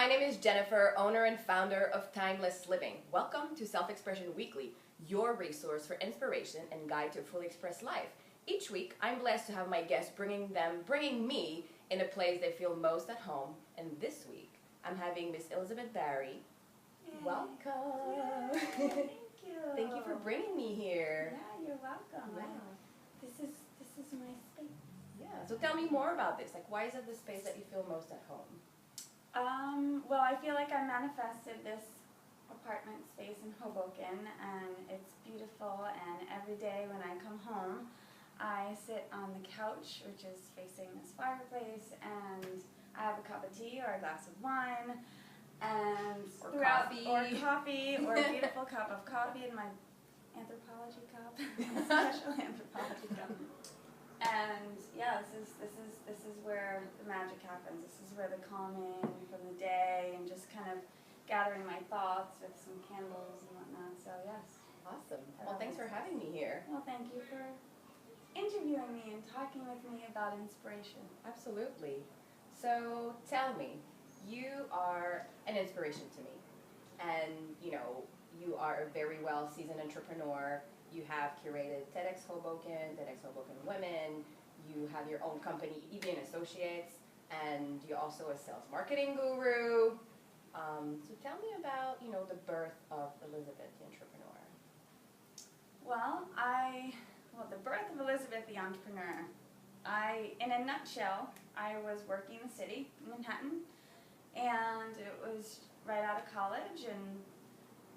name is Jennifer, owner and founder of Timeless Living. Welcome to Self-Expression Weekly, your resource for inspiration and guide to a fully expressed life. Each week, I'm blessed to have my guests bringing me in a place they feel most at home. And this week, I'm having Miss Elizabeth Barry. Yay. Welcome. Yay. Thank you. Thank you for bringing me here. Yeah, you're welcome. Wow. This is my space. Yeah. So tell me more about this. Like, why is it the space that you feel most at home? Well, I feel like I manifested this apartment space in Hoboken, and it's beautiful, and every day when I come home, I sit on the couch, which is facing this fireplace, and I have a cup of tea or a glass of wine, and Or coffee, or a beautiful cup of coffee in my anthropology cup, my special anthropology cup. And yeah, this is where the magic happens. This is where the calming from the day and just kind of gathering my thoughts with some candles and whatnot. So yes. Awesome. Well, thanks for having me here. Well, thank you for interviewing me and talking with me about inspiration. Absolutely. So tell me, you are an inspiration to me. And, you know, you are a very well-seasoned entrepreneur. You have curated TEDx Hoboken Women. You have your own company, EB & Associates. And you're also a sales marketing guru. So tell me about, you know, the birth of Elizabeth, the entrepreneur. Well, the birth of Elizabeth, the entrepreneur. In a nutshell, I was working in the city, in Manhattan, and it was right out of college, and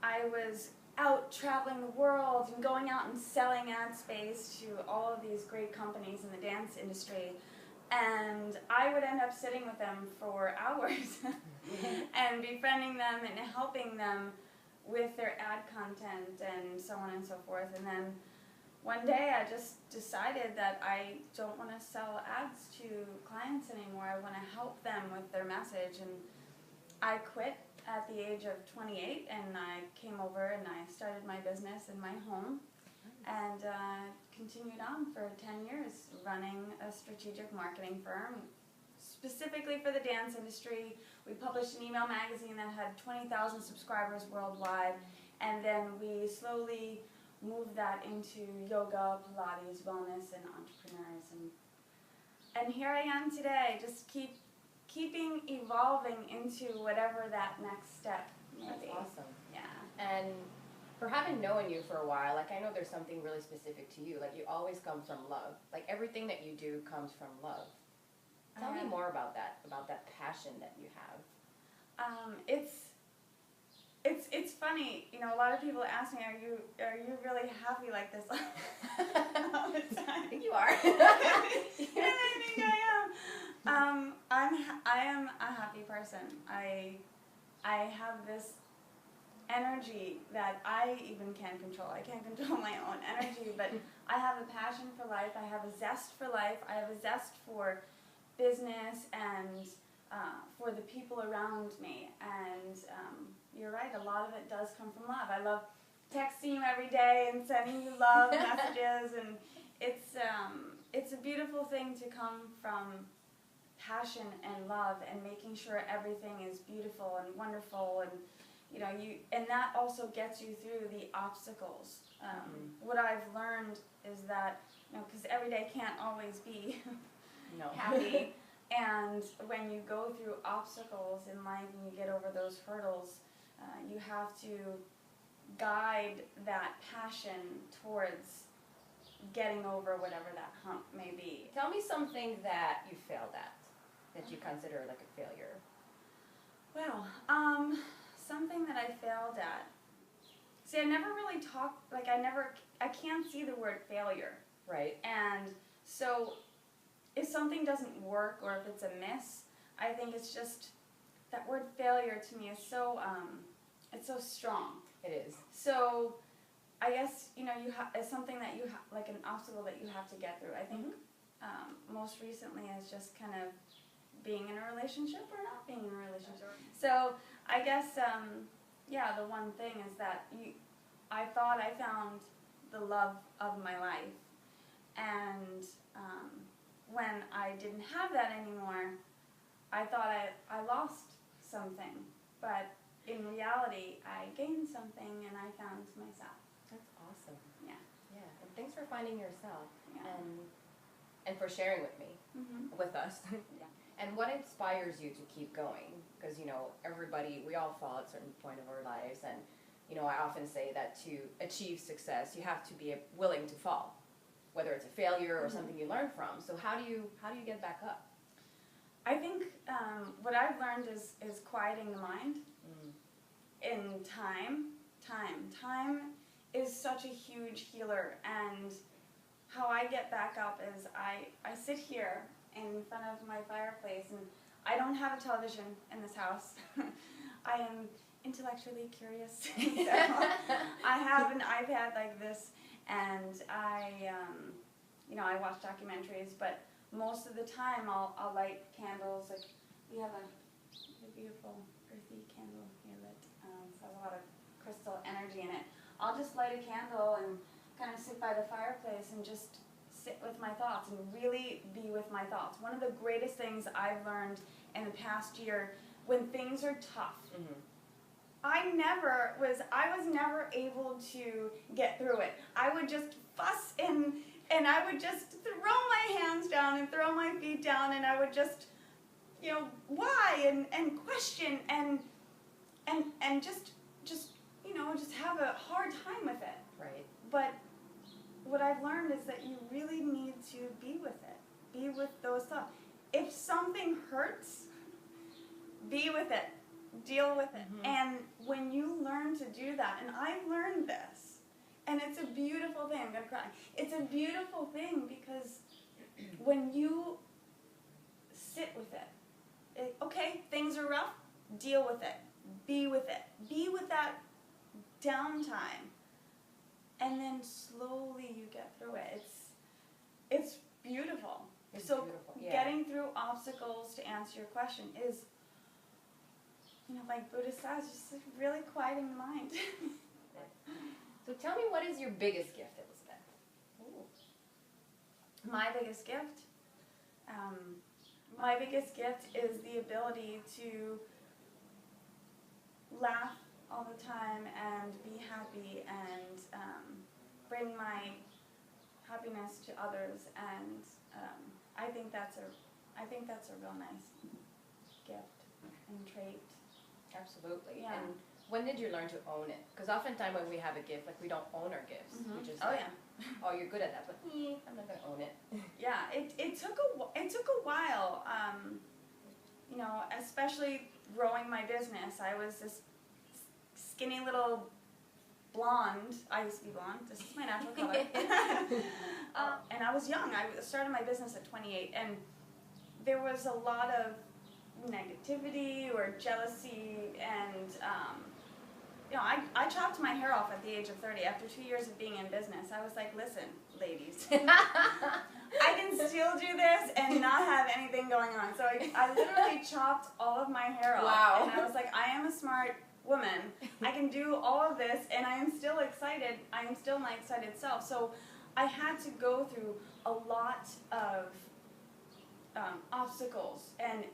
I was out traveling the world and going out and selling ad space to all of these great companies in the dance industry. And I would end up sitting with them for hours and befriending them and helping them with their ad content and so on and so forth. And then one day I just decided that I don't want to sell ads to clients anymore. I want to help them with their message. And I quit at the age of 28, and I came over and I started my business in my home and continued on for 10 years running a strategic marketing firm specifically for the dance industry. We published an email magazine that had 20,000 subscribers worldwide, and then we slowly moved that into yoga, Pilates, wellness, and entrepreneurs. And here I am today, just keeping evolving into whatever that next step may be. That's awesome. Yeah. And for having known you for a while, like I know there's something really specific to you. Like you always come from love. Like everything that you do comes from love. Tell me more about that passion that you have. It's funny, you know, a lot of people ask me, are you really happy like this all the time? I think you are. And I think I am. I am a happy person. I have this energy that I even can't control. I can't control my own energy, but I have a passion for life. I have a zest for life. I have a zest for business and for the people around me. And you're right, a lot of it does come from love. I love texting you every day and sending you love messages, and it's a beautiful thing to come from passion and love and making sure everything is beautiful and wonderful, and you know, and that also gets you through the obstacles. What I've learned is that, you know, because every day can't always be happy, and when you go through obstacles in life and you get over those hurdles, you have to guide that passion towards getting over whatever that hump may be. Tell me something that you failed at, that you consider like a failure. Well, something that I failed at. See, I never really talked, like I can't see the word failure. Right. And so if something doesn't work or if it's a miss, I think it's just, that word failure to me is so, it's so strong. It is. So I guess, you know, it's something that you like an obstacle that you have to get through. I think most recently is just kind of being in a relationship or not being in a relationship. So I guess, yeah, the one thing is that I thought I found the love of my life, and when I didn't have that anymore, I thought I lost something, but in reality, I gained something and I found myself. That's awesome. Yeah. Yeah, and thanks for finding yourself Yeah. and for sharing with me, Mm-hmm. with us. Yeah. And what inspires you to keep going? Because, you know, everybody, we all fall at a certain point of our lives, and, you know, I often say that to achieve success, you have to be willing to fall, whether it's a failure or something you learn from. So how do you get back up? I think what I've learned is quieting the mind. In time is such a huge healer, and how I get back up is I sit here in front of my fireplace, and I don't have a television in this house. I am intellectually curious, so I have an iPad like this, and I watch documentaries, but most of the time I'll light candles. Like we have a beautiful earthy candle here that has a lot of crystal energy in it. I'll just light a candle and kind of sit by the fireplace and just sit with my thoughts and really be with my thoughts. One of the greatest things I've learned in the past year, when things are tough, I was never able to get through it. I would just fuss and I would just throw my hands down and throw my feet down, and I would just, why and question and just have a hard time with it. Right. But what I've learned is that you really need to be with it. Be with those thoughts. If something hurts, be with it. Deal with it. And when you learn to do that, and I've learned this, and it's a beautiful thing. I'm going to cry. It's a beautiful thing because when you sit with it, okay, things are rough, deal with it. Be with it. Be with that downtime. And then slowly you get through it. It's beautiful. It's so beautiful. Yeah. Getting through obstacles, to answer your question, is, like Buddha says, just really quieting the mind. So tell me, what is your biggest gift, Elizabeth? Ooh. My biggest gift? My biggest gift is the ability to laugh all the time and be happy and bring my happiness to others, and I think that's a real nice gift and trait. Absolutely. Yeah. And when did you learn to own it? Because oftentimes when we have a gift, like, we don't own our gifts. We just oh, you're good at that, but I'm not gonna own it. Yeah, it took a while. Especially growing my business. I was this skinny little blonde. I used to be blonde. This is my natural color. And I was young. I started my business at 28, and there was a lot of negativity or jealousy, and I chopped my hair off at the age of 30 after 2 years of being in business. I was like, listen, ladies, I can still do this and not have anything going on. So I literally chopped all of my hair off. Wow. And I was like, I am a smart woman. I can do all of this, and I am still excited. I am still my excited self. So I had to go through a lot of obstacles, and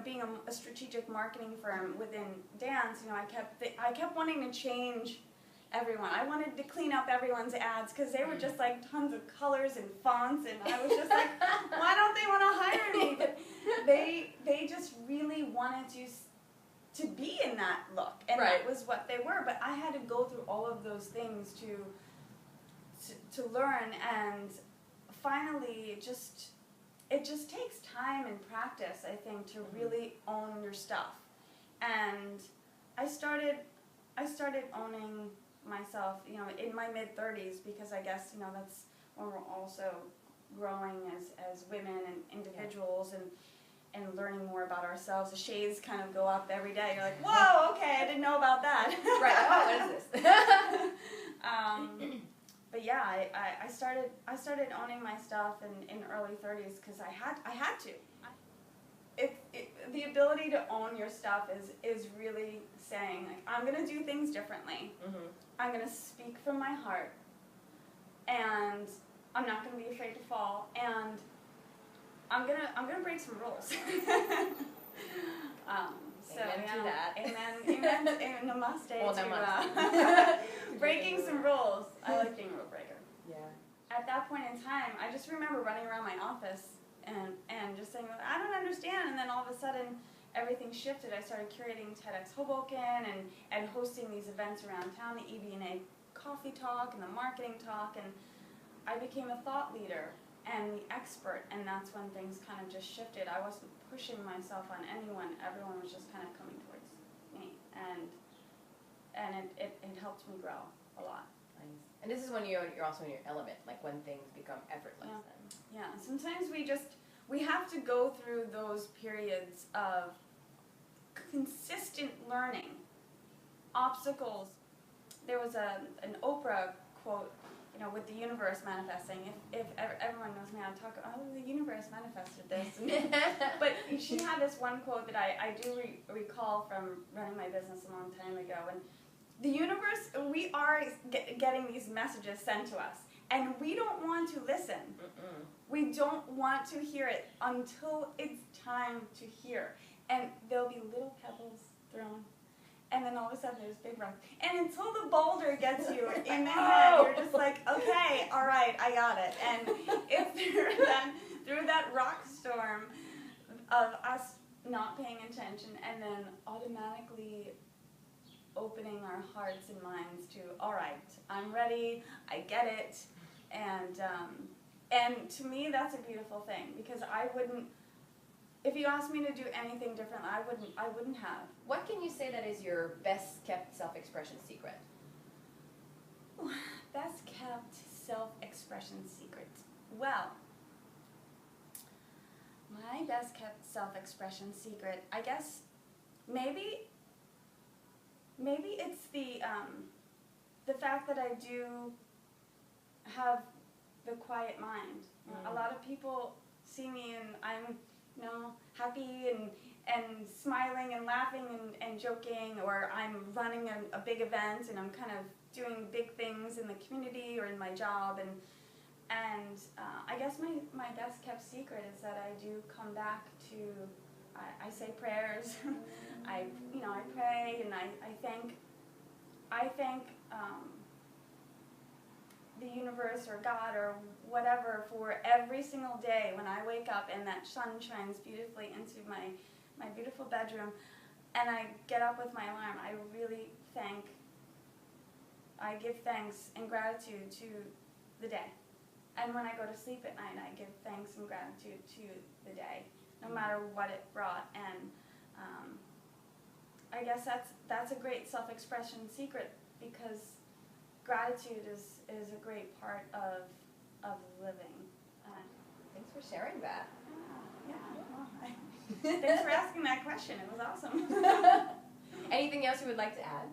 being a strategic marketing firm within dance, I kept wanting to change everyone. I wanted to clean up everyone's ads because they were just like tons of colors and fonts, and I was just like, why don't they want to hire me? But they just really wanted to be in that look, and that was what they were. But I had to go through all of those things to learn, and finally it just takes time and practice, I think, to really own your stuff. And I started owning myself, in my mid-30s, because I guess, that's when we're also growing as women and individuals, and learning more about ourselves. The shades kind of go up every day. You're like, whoa, okay, I didn't know about that. Right. Oh, what is this? But yeah, I started owning my stuff in early 30s because I had to. The ability to own your stuff is really saying, like, I'm gonna do things differently. I'm gonna speak from my heart, and I'm not gonna be afraid to fall, and I'm gonna break some rules. So, Amen to that. Amen, namaste Well, to namaste. breaking some rules. I like being a rule breaker. Yeah. At that point in time, I just remember running around my office and just saying, I don't understand. And then all of a sudden, everything shifted. I started curating TEDx Hoboken and hosting these events around town, the EB&A Coffee Talk and the Marketing Talk, and I became a thought leader and the expert, and that's when things kind of just shifted. I wasn't pushing myself on anyone. Everyone was just kind of coming towards me, and it helped me grow a lot. Nice. And this is when you're also in your element, like when things become effortless. Yeah. Then. Yeah, sometimes we have to go through those periods of consistent learning, obstacles. There was an Oprah quote, with the universe manifesting. If everyone knows me, I talk about, the universe manifested this. But she had this one quote that I do recall from running my business a long time ago. And the universe, we are getting these messages sent to us, and we don't want to listen. Mm-mm. We don't want to hear it until it's time to hear. And there'll be little pebbles thrown, and then all of a sudden there's big rocks. And until the boulder gets you in the head, you're just like, okay, all right, I got it. And if through that rock storm of us not paying attention and then automatically opening our hearts and minds to, all right, I'm ready, I get it, and to me that's a beautiful thing, because I wouldn't, if you asked me to do anything different, I wouldn't have. What can you say that is your best kept self-expression secret? Best kept self-expression secret. Well, my best kept self-expression secret, I guess, maybe it's the fact that I do have the quiet mind. A lot of people see me and I'm, happy and smiling and laughing and joking, or I'm running a big event and I'm kind of doing big things in the community or in my job, and I guess my best kept secret is that I do come back to, I say prayers. I pray and I thank the universe or God or whatever for every single day when I wake up and that sun shines beautifully into my beautiful bedroom and I get up with my alarm. I give thanks and gratitude to the day. And when I go to sleep at night, I give thanks and gratitude to the day, no matter what it brought. And I guess that's a great self-expression secret, because gratitude is a great part of living. Thanks for sharing that. Thanks for asking that question. It was awesome. Anything else you would like to add?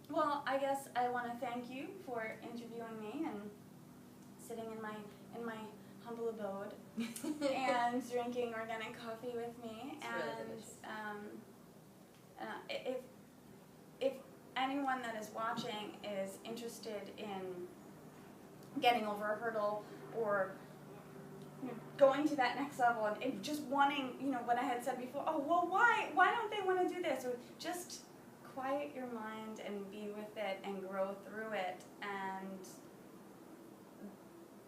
Well, I guess I want to thank you for interviewing me and sitting in my humble abode and drinking organic coffee with me. It's really delicious. If anyone that is watching is interested in getting over a hurdle or going to that next level and just wanting, what I had said before, why don't they want to do this? Or just quiet your mind and be with it and grow through it, and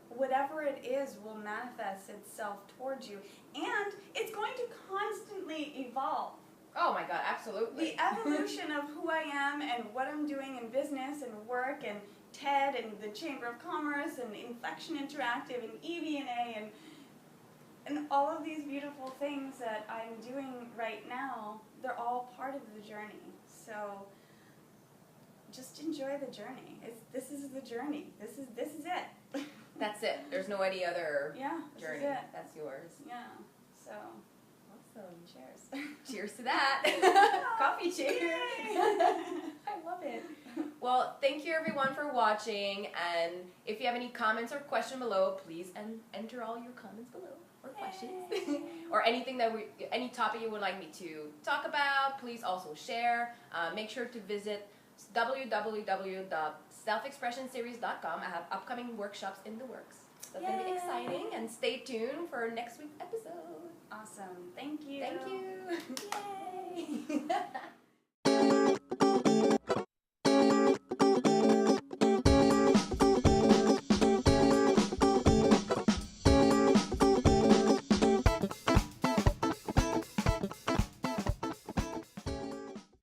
whatever it is will manifest itself towards you, and it's going to constantly evolve. Oh my God, absolutely. The evolution of who I am and what I'm doing in business and work and TED and the Chamber of Commerce and Inflection Interactive and EB&A and all of these beautiful things that I'm doing right now, they're all part of the journey. So just enjoy the journey. This is the journey. This is it. That's it. There's no any other journey. Is it. That's yours. Yeah. So awesome. cheers. Cheers to that. Coffee cheers. I love it. Well, thank you everyone for watching, and if you have any comments or questions below, please enter all your comments below or questions. Or anything any topic you would like me to talk about, please also share. Make sure to visit www.selfexpressionseries.com. I have upcoming workshops in the works. So it's going to be exciting, and stay tuned for next week's episode. Awesome. Thank you. Thank you.